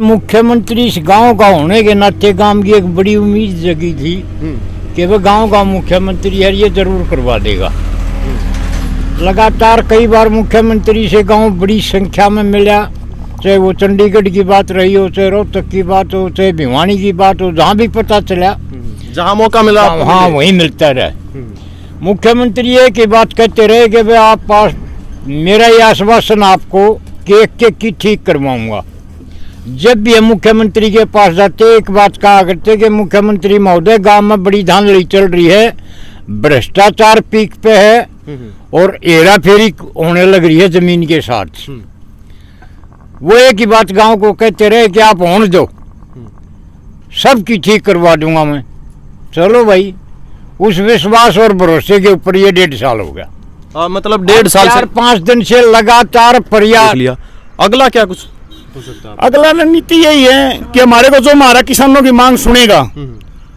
मुख्यमंत्री इस गांव का होने के नाते गांव की एक बड़ी उम्मीद जगी थी कि वह गांव का मुख्यमंत्री है, ये जरूर करवा देगा। लगातार कई बार मुख्यमंत्री से गांव बड़ी संख्या में मिला, चाहे वो चंडीगढ़ की बात रही हो, चाहे रोहतक की बात हो, चाहे भिवानी की बात हो, जहाँ भी पता चला जहाँ मौका मिला हाँ वहीं मिलता रहा। मुख्यमंत्री एक ही बात कहते रहे कि भाई आप पास मेरा ये आश्वासन आपको कि एक की ठीक करवाऊंगा। जब भी हम मुख्यमंत्री के पास जाते एक बात कहा करते कि मुख्यमंत्री महोदय गांव में बड़ी धांधली चल रही है, भ्रष्टाचार पीक पे है और हेरा फेरी होने लग रही है जमीन के साथ। वो एक ही बात गांव को कहते रहे कि आप होने दो, सबकी ठीक करवा दूंगा मैं। चलो भाई, उस विश्वास और भरोसे के ऊपर ये 1.5 साल हो गया। मतलब 1.5 साल से 4-5 दिन से लगातार प्रयास लिया। अगला क्या कुछ हो सकता है? अगला रणनीति यही है कि हमारे को जो हमारा किसानों की मांग सुनेगा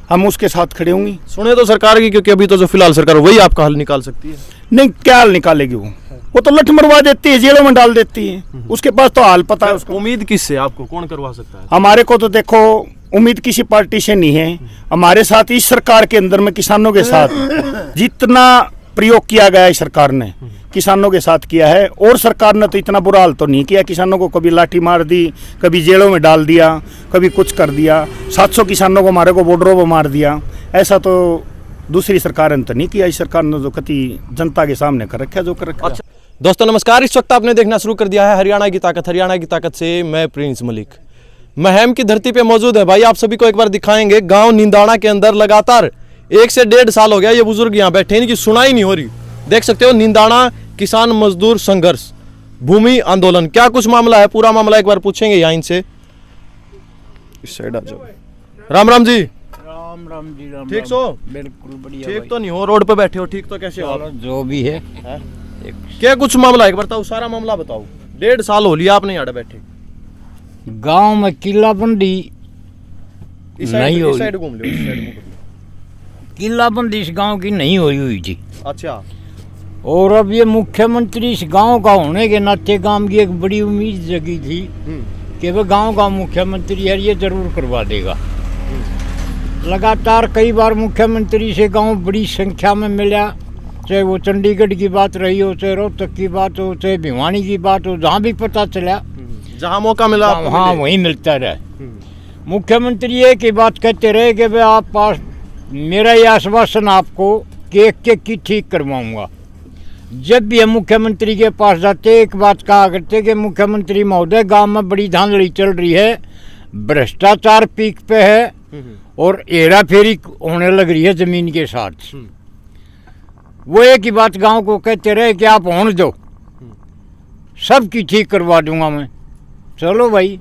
हम उसके साथ खड़े होंगे। सुने तो सरकार की, क्योंकि अभी तो जो फिलहाल सरकार वही आपका हल निकाल सकती है। नहीं, क्या हल निकालेगी वो तो लठ मरवा देती है, जेलों में डाल देती है। उसके पास तो हाल पता है उसको। उम्मीद किससे, आपको कौन करवा सकता है? हमारे को तो देखो उम्मीद किसी पार्टी से नहीं है। हमारे साथ इस सरकार के अंदर में किसानों के साथ जितना प्रयोग किया गया है सरकार ने किसानों के साथ किया है, और सरकार ने तो इतना बुरा हाल तो नहीं किया। किसानों को कभी लाठी मार दी, कभी जेलों में डाल दिया, कभी कुछ कर दिया। 700 किसानों को हमारे को बॉर्डरों पर मार दिया। ऐसा तो दूसरी सरकार ने तो नहीं किया। इस सरकार ने जो कति जनता के सामने कर रखा जो कर रखा। अच्छा दोस्तों नमस्कार, इस वक्त आपने देखना शुरू कर दिया है हरियाणा की ताकत। हरियाणा की ताकत से मैं प्रिंस मलिक महम की धरती पे मौजूद है। भाई आप सभी को एक बार दिखाएंगे गांव निंदाना के अंदर लगातार 1 से 1.5 साल हो गया ये बुजुर्ग यहाँ बैठे, इनकी सुनाई नहीं हो रही। देख सकते हो निंदाना किसान मजदूर संघर्ष भूमि आंदोलन, क्या कुछ मामला है, पूरा मामला एक बार पूछेंगे यहाँ इनसे। इस साइड आ जाओ। राम राम जी। राम राम जी। राम ठीक सो? बिल्कुल बढ़िया। ठीक तो नहीं हो, रोड पे बैठे हो, ठीक तो कैसे हो? जो भी है क्या कुछ मामला है बताओ, सारा मामला बताओ। 1.5 साल हो लिया आपने यहाँ बैठे। गांव में किलाबंदी नहीं हो, साइड घूम लो, इस साइड में। किलाबंदी इस गांव की नहीं हुई थी। अच्छा। और अब ये मुख्यमंत्री इस गांव का होने के नाते गांव की एक बड़ी उम्मीद जगी थी कि वह गांव का मुख्यमंत्री है, ये जरूर करवा देगा। लगातार कई बार मुख्यमंत्री से गांव बड़ी संख्या में मिला, चाहे वो चंडीगढ़ की बात रही हो, चाहे रोहतक की बात हो, चाहे भिवानी की बात हो, जहाँ भी पता चला जहाँ मौका मिला हाँ वहीं मिलता रहा। मुख्यमंत्री एक ही बात कहते रहे कि भाई आप पास मेरा ये आश्वासन आपको कि एक की ठीक करवाऊंगा। जब भी हम मुख्यमंत्री के पास जाते एक बात कहा करते कि मुख्यमंत्री महोदय गांव में बड़ी धांधली चल रही है, भ्रष्टाचार पीक पे है और हेरा फेरी होने लग रही है जमीन के साथ। वो एक ही बात गांव को कहते रहे कि आप होने दो, सबकी ठीक करवा दूंगा मैं। चलो भाई,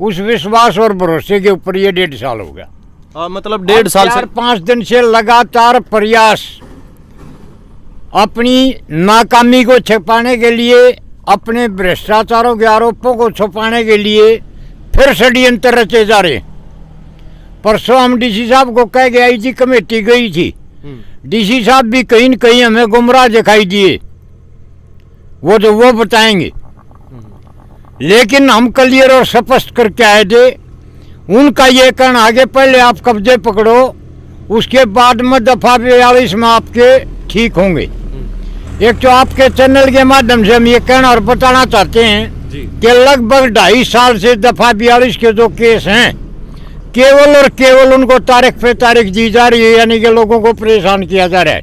उस विश्वास और भरोसे के ऊपर ये 1.5 साल हो गया। मतलब 1.5 साल से 4-5 दिन से लगातार प्रयास अपनी नाकामी को छिपाने के लिए, अपने भ्रष्टाचारों के आरोपों को छुपाने के लिए फिर षड्यंत्र रचे जा रहे। परसों हम डीसी साहब को कह के आईजी कमेटी गई थी, डीसी साहब भी कहीं न कहीं हमें गुमराह दिखाई दिए, वो तो वो बताएंगे। लेकिन हम क्लियर और स्पष्ट करके आए थे। उनका ये कहना आगे पहले आप कब्जे पकड़ो, उसके बाद में दफा 42 में आपके ठीक होंगे। एक तो आपके चैनल के माध्यम से हम ये कहना और बताना चाहते हैं कि लगभग 2.5 साल से दफा 42 के जो केस हैं केवल और केवल उनको तारीख पे तारीख दी जा रही है, यानी कि लोगों को परेशान किया जा रहा है।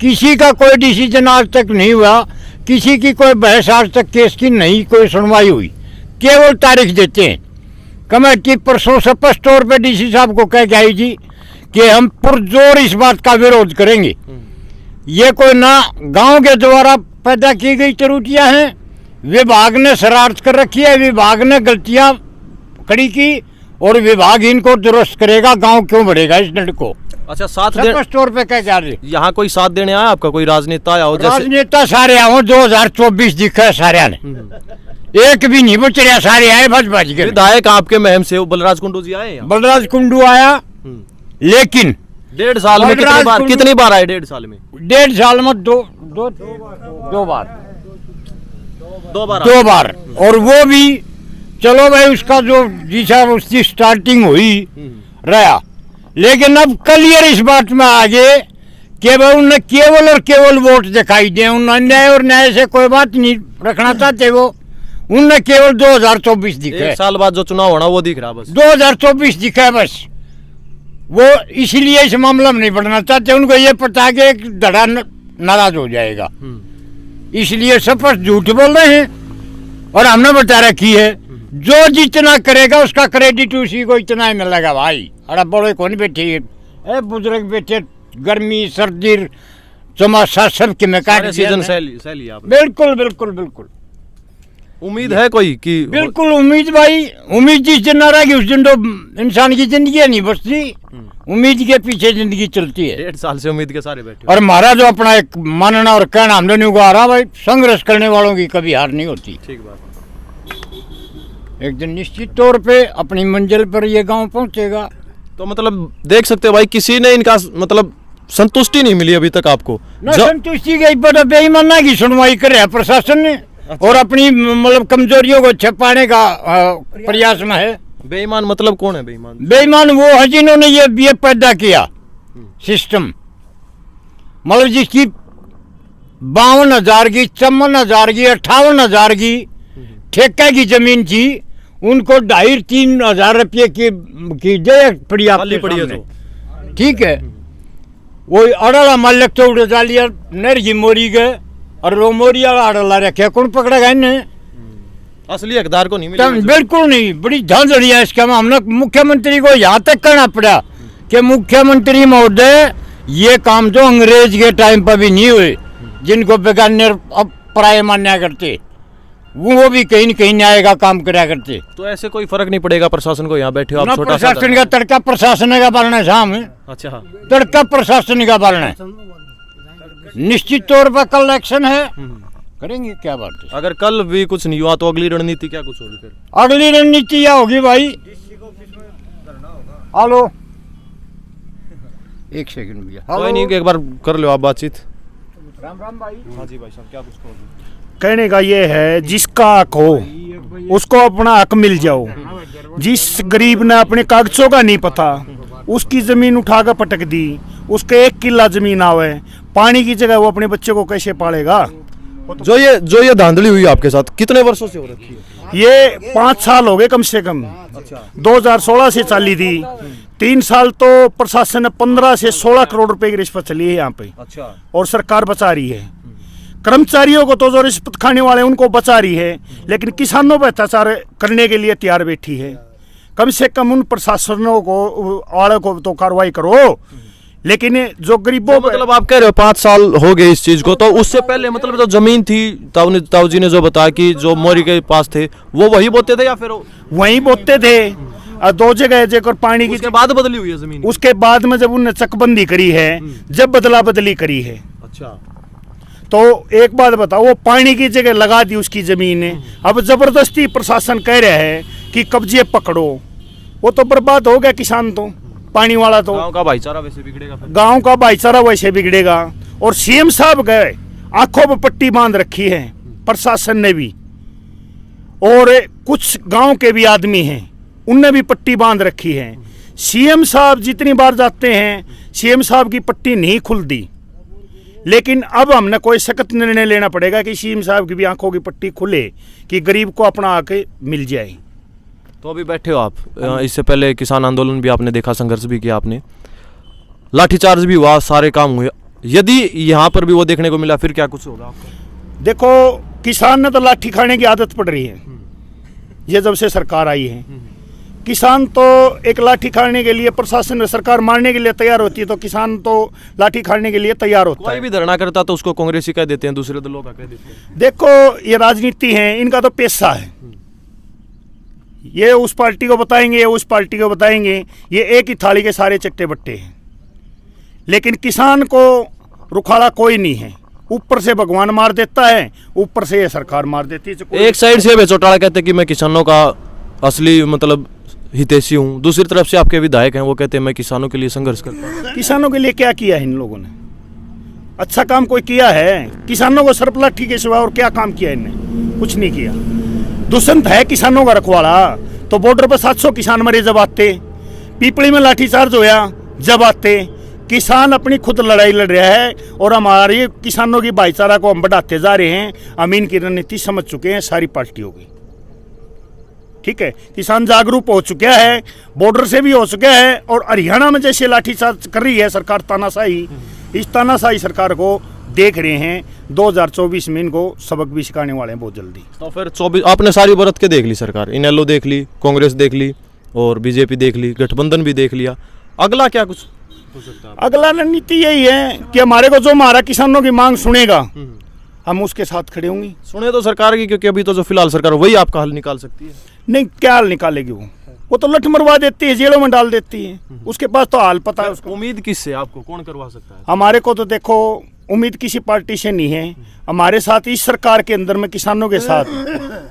किसी का कोई डिसीजन आज तक नहीं हुआ, किसी की कोई बहस आज तक केस की नहीं कोई सुनवाई हुई, केवल तारीख देते हैं। कमेटी परसों स्पष्ट तौर पे डीसी साहब को कह के आई जी कि हम पुरजोर इस बात का विरोध करेंगे। ये कोई ना गांव के द्वारा पैदा की गई त्रुटियां हैं, विभाग ने शरारत कर रखी है, विभाग ने गलतियां खड़ी की और विभाग इनको दुरुस्त करेगा। गांव क्यों बढ़ेगा इस लड़ को। अच्छा, साथ स्पष्ट तौर पे कह जा रहे। यहाँ कोई साथ देने आया आपका, कोई राजनेता आया हो? राजनेता सारे आओ, 2024 दिखा है सारे ने, एक भी नहीं बच रहा, सारे आए बच बच गए। विधायक आपके महम से बलराज कुंडू जी आए? बलराज कुंडू आया, लेकिन 1.5 साल में कितनी बार आए? 1.5 साल में 1.5 साल में दो बार, और वो भी चलो भाई उसका जो जैसा उसकी स्टार्टिंग हुई रहा, लेकिन अब क्लियर इस बात में आगे कि भाई उन्हें केवल और केवल वोट दिखाई दे, उन अन्याय और न्याय से कोई बात नहीं रखना चाहते वो, उन्हें केवल 2024 दिखे। 1 साल बाद जो चुनाव होना वो दिख रहा बस। 2024 दिखा है बस, वो इसलिए इस मामला में नहीं बढ़ना चाहते, उनको ये पता है कि एक धड़ा नाराज हो जाएगा, इसलिए स्पष्ट झूठ बोल रहे हैं। और हमने बता रखी है जो जितना करेगा उसका क्रेडिट उसी को इतना ही मिलेगा भाई। अरे बड़े कौन बैठे है, बुजुर्ग बैठे, गर्मी सर्दी चौमासा सब के में काट सीजन सैली आप। बिल्कुल बिल्कुल बिल्कुल। उम्मीद है कोई कि बिल्कुल उम्मीद भाई, उम्मीद जिस दिन ना रहेगी उस दिन तो इंसान की जिंदगी नहीं बचती, उम्मीद के पीछे जिंदगी चलती है। 1.5 साल से उम्मीद के सारे बैठे। और हमारा जो अपना एक मानना और कहना हमने नहीं आ रहा भाई, संघर्ष करने वालों की कभी हार नहीं होती। ठीक बात। एक दिन निश्चित तौर पे अपनी मंजिल पर ये गांव पहुंचेगा। तो मतलब देख सकते हो भाई, किसी ने इनका मतलब संतुष्टि नहीं मिली अभी तक आपको। न संतुष्टि गई पर बेईमाना की सुनवाई कर रहा है प्रशासन ने, और अपनी मतलब कमजोरियों को छिपाने का प्रयास में है। बेईमान मतलब कौन है बेईमान? बेईमान वो है जिन्होंने ये पैदा किया सिस्टम, मतलब जिसकी 52,000 की, 54,000 की, 58,000 की ठेका की जमीन थी, उनको 2,500-3,000 रुपये की दे पड़ी आपके सामने। ठीक है, वो अड़ला मालिक तो उड़ डालिया नर की मोरी गए और वो मोरी अड़ला रखे, कौन पकड़ेगा इन्हें? असली हकदार को नहीं मिला। बिल्कुल नहीं, बड़ी धांधली है इसका। हमने मुख्यमंत्री को यहाँ तक करना पड़ा कि मुख्यमंत्री महोदय ये काम जो अंग्रेज के टाइम पर भी नहीं हुए, जिनको बेगाने पराये मान्या करते, वो भी कहीं न कहीं न्याय का काम करा करते। तो ऐसे कोई फर्क नहीं पड़ेगा प्रशासन को? यहाँ बैठे हो आप, छोटा सा प्रशासन का तड़का प्रशासन का पालना है साहब। अच्छा, तड़का प्रशासन का पालना है। निश्चित तौर पर कल इलेक्शन है, करेंगे क्या बात है। अगर कल भी कुछ नहीं हुआ तो अगली रणनीति क्या कुछ होगी फिर? अगली रणनीति क्या होगी भाई? हेलो, एक सेकंड भैया। कोई नहीं, एक बार कर लो आप बातचीत। राम राम भाई। हाँ जी भाई साहब, क्या कुछ कहोगे? कहने का ये है, जिसका हक हो उसको अपना हक मिल जाओ। जिस गरीब ने अपने कागजों का नहीं पता, उसकी जमीन उठाकर पटक दी, उसके 1 किला जमीन आवे, पानी की जगह वो अपने बच्चे को कैसे पालेगा? जो ये धांधली हुई आपके साथ कितने वर्षों से हो रखी है? ये 5 साल हो गए कम से कम। 2016 से चाली थी। 3 साल तो प्रशासन ने 15 से 16 करोड़ रुपए की रिश्वत चली है यहाँ पे। अच्छा। और सरकार बचा रही है। कर्मचारियों को तो जो रिश्वत खाने वाले उनको बचा रही है, लेकिन किसानों पर अत्याचार करने के लिए तैयार बैठी है। कम से कम उन प्रशासनों को वाले को तो कार्रवाई करो, लेकिन जो गरीबों तो मतलब आप कह रहे हो 5 साल हो गए इस चीज को, तो उससे पहले मतलब जो जमीन थी ताऊ जी ने जो बताया कि जो मोरी के पास थे वो वही बोते थे या फिर वहीं बोते थे? 2 जगह जेकर पानी की उसके बाद बदली हुई है जमीन? उसके बाद में जब उन्होंने चकबंदी करी है, जब बदला बदली करी है। अच्छा। तो एक बात बताओ, वो पानी की जगह लगा दी उसकी जमीन है, अब जबरदस्ती प्रशासन कह रहा है कि कब्जे पकड़ो, वो तो बर्बाद हो गया किसान तो, पानी वाला तो। गांव का भाईचारा वैसे बिगड़ेगा फिर। गांव का भाईचारा वैसे बिगड़ेगा। और सीएम साहब गए, आंखों पर पट्टी बांध रखी है प्रशासन ने भी, और कुछ गांव के भी आदमी हैं उनने भी पट्टी बांध रखी है। सीएम साहब जितनी बार जाते हैं, सीएम साहब की पट्टी नहीं खुलती, लेकिन अब हमने कोई सख्त निर्णय लेना पड़ेगा कि सीएम साहब की भी आंखों की पट्टी खुले, कि गरीब को अपना आके मिल जाए। तो अभी बैठे हो आप, इससे पहले किसान आंदोलन भी आपने देखा, संघर्ष भी किया आपने, लाठीचार्ज भी हुआ, सारे काम हुए, यदि यहाँ पर भी वो देखने को मिला फिर क्या कुछ होगा आपको? देखो, किसान ने तो लाठी खाने की आदत पड़ रही है ये जब से सरकार आई है। किसान तो एक लाठी खाने के लिए, प्रशासन सरकार मारने के लिए तैयार होती है, तो किसान तो लाठी खाने के लिए तैयार होता है। कोई भी धरना करता तो उसको कांग्रेसी कह देते हैं, दूसरे दलों का कह देते हैं। देखो, ये राजनीति है, इनका तो पैसा है, ये उस पार्टी को बताएंगे, ये उस पार्टी को बताएंगे, ये एक ही थाली के सारे चट्टे बट्टे हैं। लेकिन किसान को रुखाड़ा कोई नहीं है, ऊपर से भगवान मार देता है, ऊपर से ये सरकार मार देती है। एक साइड से चौटाला कहते हैं कि मैं किसानों का असली मतलब हितैषी हूँ, दूसरी तरफ से आपके विधायक हैं वो कहते हैं मैं किसानों के लिए संघर्ष करता हूँ। किसानों के लिए क्या किया है इन लोगों ने? अच्छा काम कोई किया है? किसानों को सरप्लस ठीक के सिवा और क्या काम किया इनने? कुछ नहीं किया। दुष्यंत है किसानों का रखवाला, तो बॉर्डर पर 700 किसान मरे जब आते, पीपली में लाठीचार्ज होया जब आते। किसान अपनी खुद लड़ाई लड़ रहा है और हमारे किसानों की भाईचारा को हम बढ़ाते जा रहे हैं। अमीन की रणनीति समझ चुके हैं सारी पार्टियों की, ठीक है। किसान जागरूक हो चुका है, बॉर्डर से भी हो चुका है, और हरियाणा में जैसे लाठीचार्ज कर रही है सरकार तानाशाही, इस तानाशाही सरकार को देख रहे हैं। 2024 में इनको सबक भी सिखाने वाले हैं बहुत जल्दी। तो फिर 24 आपने सारी बरत के देख ली सरकार, इनेलो देख ली, कांग्रेस देख ली और बीजेपी देख ली, गठबंधन भी देख लिया। अगला क्या कुछ हो सकता है? अगला रणनीति यही है कि हमारे को जो हमारा किसानों की मांग सुनेगा हम उसके साथ खड़े होंगे। सुने तो सरकार की, क्योंकि अभी तो जो फिलहाल सरकार वही आपका हल निकाल सकती है। नहीं, क्या हाल निकालेगी वो तो लठ मरवा देती है, जेलों में डाल देती है, उसके पास तो हाल पता है उसको। उम्मीद किससे, आपको कौन करवा सकता है? हमारे को तो देखो उम्मीद किसी पार्टी से नहीं है। हमारे साथ इस सरकार के अंदर में किसानों के साथ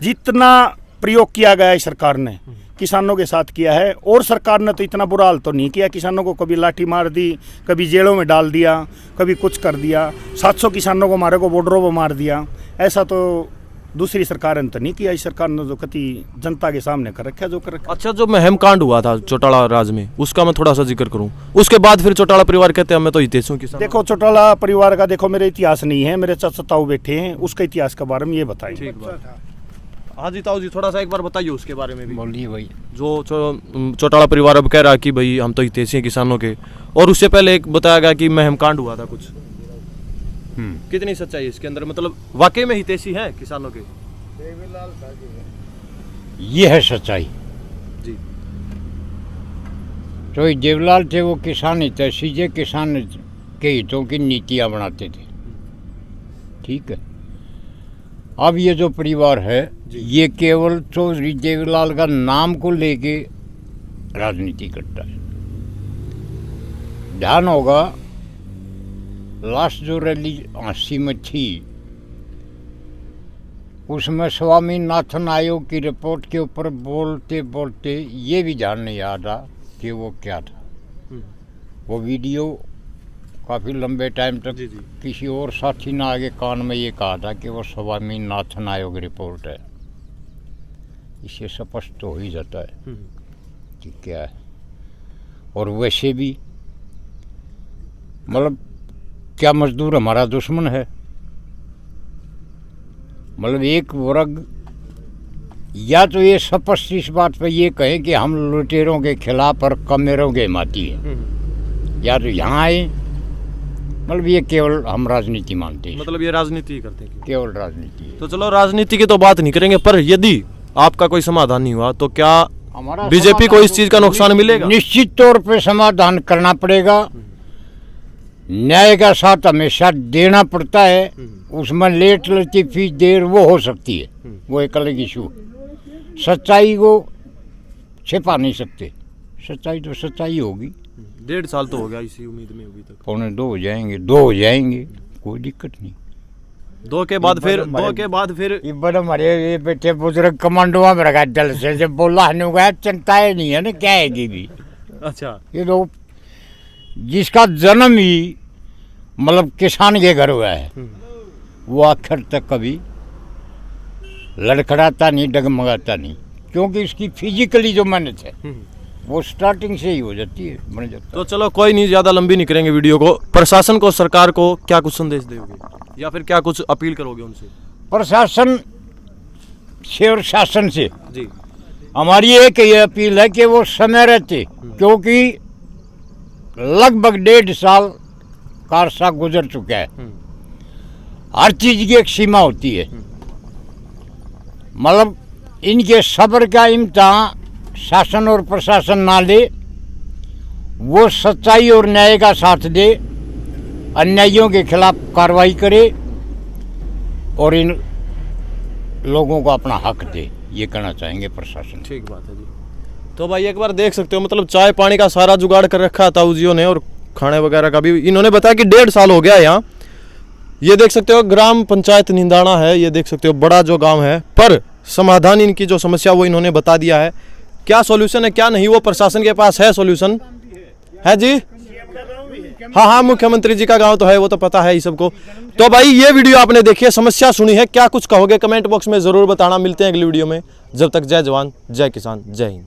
जितना प्रयोग किया गया है सरकार ने किसानों के साथ किया है, और सरकार ने तो इतना बुरा हाल तो नहीं किया किसानों को। कभी लाठी मार दी, कभी जेलों में डाल दिया, कभी कुछ कर दिया, 700 किसानों को हमारे को बॉर्डरों पर मार दिया, ऐसा तो दूसरी सरकार ने तो नहीं किया। इस सरकार ने जो कति जनता के सामने कर रखा जो कर रखा। अच्छा, जो महम कांड हुआ था चौटाला राज में, उसका मैं थोड़ा सा जिक्र करूं। उसके बाद फिर चौटाला परिवार कहते हैं मैं तो हितेश हूं किसान। देखो चौटाला परिवार का देखो मेरे इतिहास नहीं है, मेरे चाचा ताऊ बैठे हैं, उसका इतिहास के बारे में ये बताइए। ठीक बात। हाँ जी ताऊ जी, थोड़ा सा एक बार बताइए उसके बारे में भी। बोलिए भाई। जो चौटाला परिवार अब कह रहा है कि भाई हम तो हितेशी हैं किसानों के, और उससे पहले एक बताया गया कि महम कांड हुआ था कुछ। कितनी सच्चाई है इसके अंदर, मतलब वाकई में हितेशी हैं किसानों के? ये है सच्चाई जी। तो देवलाल थे वो किसान हितैषी थे, किसान के हितों की नीतियां बनाते थे, ठीक है। अब ये जो परिवार है ये केवल चौधरी देवलाल का नाम को लेके राजनीति करता है। ध्यान होगा लास्ट जो रैली 80 में थी उसमें स्वामीनाथन आयोग की रिपोर्ट के ऊपर बोलते बोलते ये भी ध्यान नहीं आ रहा कि वो क्या था। वो वीडियो काफ़ी लंबे टाइम तक किसी और साथी ने आगे कान में ये कहा था कि वो स्वामीनाथन आयोग रिपोर्ट है। इससे स्पष्ट तो हो ही जाता है कि क्या है। और वैसे भी मतलब क्या मजदूर हमारा दुश्मन है? मतलब एक वर्ग या तो ये स्पष्ट इस बात पर ये कहें कि हम लुटेरों के खिलाफ और कमेरों के हिमाती हैं, या तो यहाँ आए। मतलब ये केवल हम राजनीति मानते हैं, मतलब ये राजनीति करते हैं, केवल राजनीति है। तो चलो राजनीति की तो बात नहीं करेंगे, पर यदि आपका कोई समाधान नहीं हुआ तो क्या हमारा बीजेपी को इस चीज का नुकसान मिलेगा? निश्चित तौर पे समाधान करना पड़ेगा। न्याय का साथ हमेशा देना पड़ता है, उसमें लेट लतीफी देर वो हो सकती है, वो एक अलग इशू। सच्चाई को छिपा नहीं सकते, सच्चाई तो सच्चाई होगी। 1.5 साल तो हो गया इसी उम्मीद में अभी तक। 2.25 हो जाएंगे, 2 हो जाएंगे, कोई दिक्कत नहीं। 2 के बाद फिर ये बड़ा हमारे ये बेटे बुजुर्ग कमांडोआ में रखा जल से जब बोला हनु गया चिंता ही नहीं है ना, क्या है भी। अच्छा, ये तो जिसका जन्म ही मतलब किसान के घर हुआ है वो आखिर तक कभी लड़खड़ाता नहीं, डगमगाता नहीं, क्योंकि इसकी फिजिकली जो मेहनत है वो स्टार्टिंग से ही हो जाती है, बन जाता है। तो चलो कोई नहीं, ज़्यादा लंबी नहीं करेंगे वीडियो को। प्रशासन को, सरकार को क्या कुछ संदेश दोगे या फिर क्या कुछ अपील करोगे उनसे? प्रशासन से और शासन से जी हमारी एक ये अपील है कि वो समय रहते, क्योंकि लगभग 1.5 साल का अरसा गुजर चुका है। हर चीज की एक सीमा होती है। मतलब इनके सब्र का इम्तिहान शासन और प्रशासन ना ले, वो सच्चाई और न्याय का साथ दे, अन्यायियों के खिलाफ कार्रवाई करे और इन लोगों को अपना हक दे, ये कहना चाहेंगे प्रशासन। ठीक बात है जी। तो भाई एक बार देख सकते हो, मतलब चाय पानी का सारा जुगाड़ कर रखा था उजियों ने, और खाने वगैरह का भी इन्होंने बताया कि 1.5 साल हो गया यहाँ। ये देख सकते हो ग्राम पंचायत निंदाना है, ये देख सकते हो बड़ा जो गांव है, पर समाधान इनकी जो समस्या वो इन्होंने बता दिया है। क्या सॉल्यूशन है क्या नहीं वो प्रशासन के पास है सॉल्यूशन है जी। हाँ हाँ, मुख्यमंत्री जी का गांव तो है, वो तो पता है ही सबको। तो भाई ये वीडियो आपने देखी है, समस्या सुनी है, क्या कुछ कहोगे कमेंट बॉक्स में जरूर बताना। मिलते हैं अगली वीडियो में, जब तक जय जवान जय किसान जय हिंद।